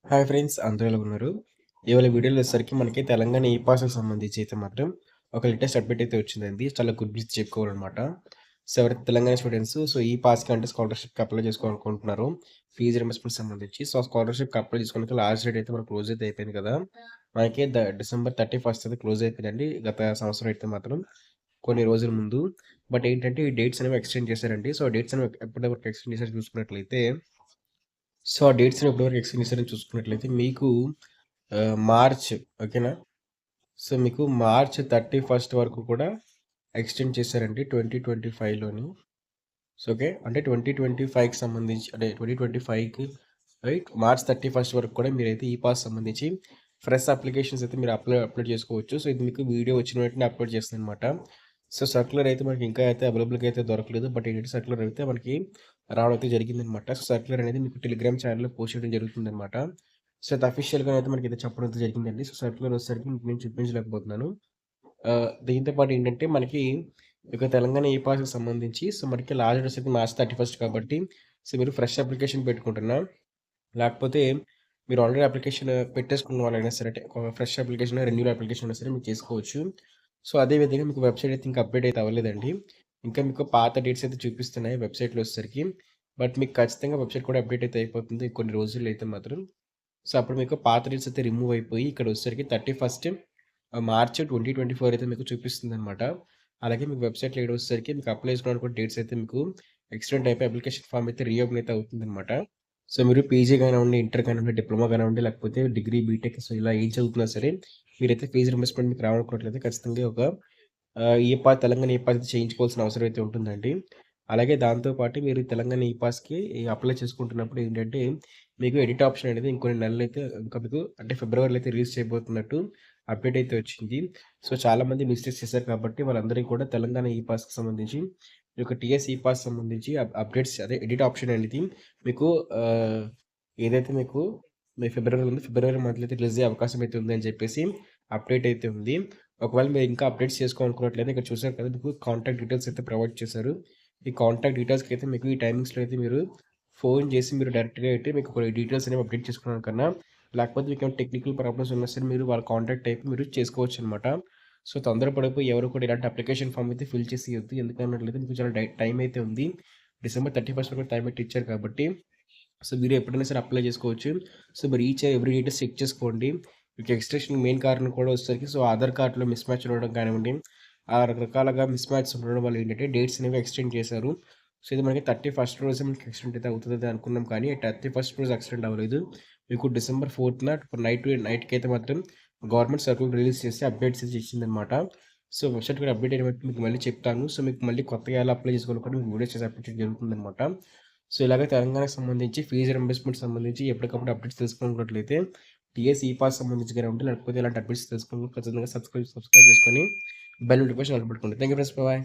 Hi friends, అందరూ ఎలా ఉన్నారు? ఇవాళ వీడియోలో వచ్చేసరికి మనకి తెలంగాణ ఈ పాస్‌కి సంబంధించి అయితే మాత్రం ఒక లేటెస్ట్ అప్డేట్ అయితే వచ్చిందండి. చాలా గుడ్ న్యూస్ చెప్పుకోవాలనమాట. సో, ఎవరైతే తెలంగాణ స్టూడెంట్స్ ఈ పాస్‌కి అంటే స్కాలర్‌షిప్‌కి అప్లై చేసుకోవాలనుకుంటున్నారో ఫీజ్ రింబర్స్‌మెంట్ సంబంధించి స్కాలర్‌షిప్‌కి అప్లై చేసుకోవడానికి లాస్ట్ డేట్ అయితే మనకు క్లోజ్ అయితే అయిపోయింది కదా! మనకి డిసెంబర్ 31 అయితే క్లోజ్ అయిపోయిందండి. గత సంవత్సరం అయితే మాత్రం కొన్ని రోజుల ముందు. బట్ ఏంటంటే ఈ డేట్స్ అనేవి ఎక్స్టెండ్ చేశారండి. సో, ఆ డేట్స్ అనేవి ఎప్పటి వరకు ఎక్స్టెండ్ చేశారో చూసుకున్నట్లయితే ఆ డేట్స్‌ని ఎప్పటివరకు ఎక్స్టెండ్ చేశారని చూసుకున్నట్లయితే మీకు మార్చ్ ఓకేనా? సో, మీకు మార్చ్ 31 వరకు కూడా ఎక్స్టెండ్ చేశారండి 2025లోని. So, okay. అంటే 2025కి సంబంధించి అంటే 2025కి రైట్ మార్చ్ 31 వరకు కూడా మీరైతే ఈ పాస్ సంబంధించి ఫ్రెష్ అప్లికేషన్స్ అయితే మీరు అప్లోడ్ చేసుకోవచ్చు. సో, ఇది మీకు వీడియో వచ్చిన వెంటనే అప్లోడ్ చేస్తాననమాట. సో, సర్క్యులర్ అయితే మనకి ఇంకా అయితే అవైలబుల్‌గా అయితే దొరకలేదు. బట్ ఏంటంటే సర్క్యులర్ అయితే మనకి రావడం అయితే జరిగిందనమాట. సో, సర్క్యులర్ అనేది మీకు టెలిగ్రామ్ ఛానెల్‌లో పోస్ట్ చేయడం జరుగుతుందనమాట. సో, అది అఫీషియల్‌గా అయితే మనకైతే చెప్పడం అయితే జరిగిందండి. సో, సర్క్యులర్ వచ్చేసరికి మీకు నేను చూపించలేకపోతున్నాను. దీంతో పాటు ఏంటంటే మనకి ఇక తెలంగాణ ఈ పాస్‌కి సంబంధించి మనకి లాస్ట్ డేట్ అయితే మార్చ్ 31 కాబట్టి మీరు ఫ్రెష్ అప్లికేషన్ పెట్టుకుంటున్నా లేకపోతే మీరు ఆల్రెడీ అప్లికేషన్ పెట్టేసుకున్న వాళ్ళైనా సరే అంటే ఒక ఫ్రెష్ అప్లికేషన్, రెన్యూల్ అప్లికేషన్ అయినా సరే మీరు చేసుకోవచ్చు. సో, అదే విధంగా మీకు వెబ్‌సైట్ అయితే ఇంకా అప్‌డేట్ అయితే అవ్వలేదండి. ఇంకా మీకు పాత డేట్స్ అయితే చూపిస్తున్నాయి వెబ్‌సైట్‌లో వచ్చేసరికి. బట్ మీకు ఖచ్చితంగా వెబ్‌సైట్ కూడా అప్‌డేట్ అయితే అయిపోతుంది కొన్ని రోజుల్లో అయితే మాత్రం. సో, అప్పుడు మీకు పాత డేట్స్ అయితే రిమూవ్ అయిపోయి ఇక్కడ వచ్చేసరికి 31 మార్చ్ 2024 అయితే మీకు చూపిస్తుందనమాట. అలాగే మీకు వెబ్‌సైట్‌లో వచ్చేసరికి మీకు అప్లై చేసుకోవడానికి కూడా డేట్స్ అయితే మీకు ఎక్స్టెండ్ అయిపోయి అప్లికేషన్ ఫార్మ్ అయితే రీఓపెన్ అయితే అవుతుందనమాట. సో, మీరు పీజీ కానివ్వండి, ఇంటర్ కానివ్వండి, డిప్లొమా కానివ్వండి, లేకపోతే డిగ్రీ, బీటెక్ సో, ఇలా ఏం చదువుతున్నా సరే మీరైతే ఫీజ్ రీయింబర్స్‌మెంట్ మీకు రావాలనుకున్నట్లయితే ఖచ్చితంగా ఒక తెలంగాణ ఈ పాస్ అయితే చేయించుకోవాల్సిన అవసరం అయితే ఉంటుందండి. అలాగే దాంతో పాటు మీరు తెలంగాణ ఈ పాస్‌కి అప్లై చేసుకుంటున్నప్పుడు ఏంటంటే, మీకు ఎడిట్ ఆప్షన్ అనేది ఇంకొన్ని నెలలైతే ఇంకా మీకు అంటే ఫిబ్రవరిలో అయితే రిలీజ్ చేయబోతున్నట్టు అప్డేట్ అయితే వచ్చింది. సో, చాలామంది మిస్టేక్స్ చేశారు కాబట్టి వాళ్ళందరికీ కూడా తెలంగాణ ఈ పాస్‌కి సంబంధించి ఈ యొక్క టీఎస్ ఈ పాస్ సంబంధించి అప్డేట్స్ అదే ఎడిట్ ఆప్షన్ అనేది మీకు ఆహ్, ఏదైతే మీకు మీ ఫిబ్రవరి ఉంది. ఫిబ్రవరి మంత్‌లో అయితే రిలీజ్ అయ్యే అవకాశం అయితే ఉందని చెప్పేసి అప్డేట్ అయితే ఉంది. ఒకవేళ మీరు ఇంకా అప్డేట్స్ చేసుకోవాలనుకున్నట్లయితే ఇక్కడ చూసారు కదా! మీకు కాంటాక్ట్ డీటెయిల్స్ అయితే ప్రొవైడ్ చేశారు. ఈ కాంటాక్ట్ డీటెయిల్స్‌కి అయితే మీకు ఈ టైమింగ్స్‌లో అయితే మీరు ఫోన్ చేసి మీరు డైరెక్ట్‌గా అయితే మీకు కొన్ని డీటెయిల్స్ అనేవి అప్డేట్ చేసుకోవడం కన్నా, లేకపోతే మీకేమైనా టెక్నికల్ ప్రాబ్లమ్స్ ఉన్నా సరే మీరు వాళ్ళ కాంటాక్ట్ అయిపోయి మీరు చేసుకోవచ్చనమాట. సో, తొందరపడిపోయి ఎవరు కూడా ఇలాంటి అప్లికేషన్ ఫార్మ్ అయితే ఫిల్ చేసేయొద్దు. ఎందుకన్నట్లయితే మీకు చాలా టైం అయితే ఉంది. డిసెంబర్ 31 వరకు టైం అయితే ఇచ్చారు కాబట్టి సో, మీరు ఎప్పుడైనా సరే అప్లై చేసుకోవచ్చు. సో, మీరు ఈచ్ ఎవ్రీ డీటెయిల్స్ చెక్ చేసుకోండి. మీకు ఎక్స్‌టెన్షన్ మెయిన్ కారణం కూడా వచ్చేసరికి ఆధార్ కార్డ్‌లో మిస్ మ్యాచ్ ఉండడం కానివ్వండి, ఆ రకరకాలుగా మిస్ మ్యాచ్స్ ఉండడం వల్ల ఏంటంటే డేట్స్ అనేవి ఎక్స్టెండ్ చేశారు. సో, ఇది మనకి 31 రోజే మనకి ఎక్స్టెండ్ అయితే అవుతదని అనుకున్నాం కానీ 31 రోజు ఎక్స్టెండ్ అవ్వలేదు. మీకు డిసెంబర్ 4న నైట్‌కైతే మాత్రం గవర్నమెంట్ సర్క్యులర్ రిలీజ్ చేసి అప్డేట్స్ అయితే ఇచ్చిందనమాట. సో, వెబ్‌సైట్ కూడా అప్డేట్ అయిన బట్టి మీకు మళ్ళీ చెప్తాను. సో, మీకు మళ్ళీ కొత్తగా ఎలా అప్లై చేసుకోవాలో కూడా మీకు వీడియోస్ చేసి అప్డేట్ చేయడం జరుగుతుందనమాట. సో, ఇలాగ తెలంగాణకు సంబంధించి ఫీజ్ రింబర్స్‌మెంట్ సంబంధించి ఎప్పటికప్పుడు అప్డేట్స్ తెలుసుకోవాలనుకున్నట్లయితే టీఎస్ ఈ పాస్ సంబంధించి గానివ్వండి, లేకపోతే ఇలాంటి అప్డేట్స్ తెలుసుకోవడానికి ఖచ్చితంగా సబ్స్క్రైబ్ చేసుకొని బెల్ నోటిఫికేషన్ ఆల్ పెట్టుకోండి. Thank you friends. బాయ్.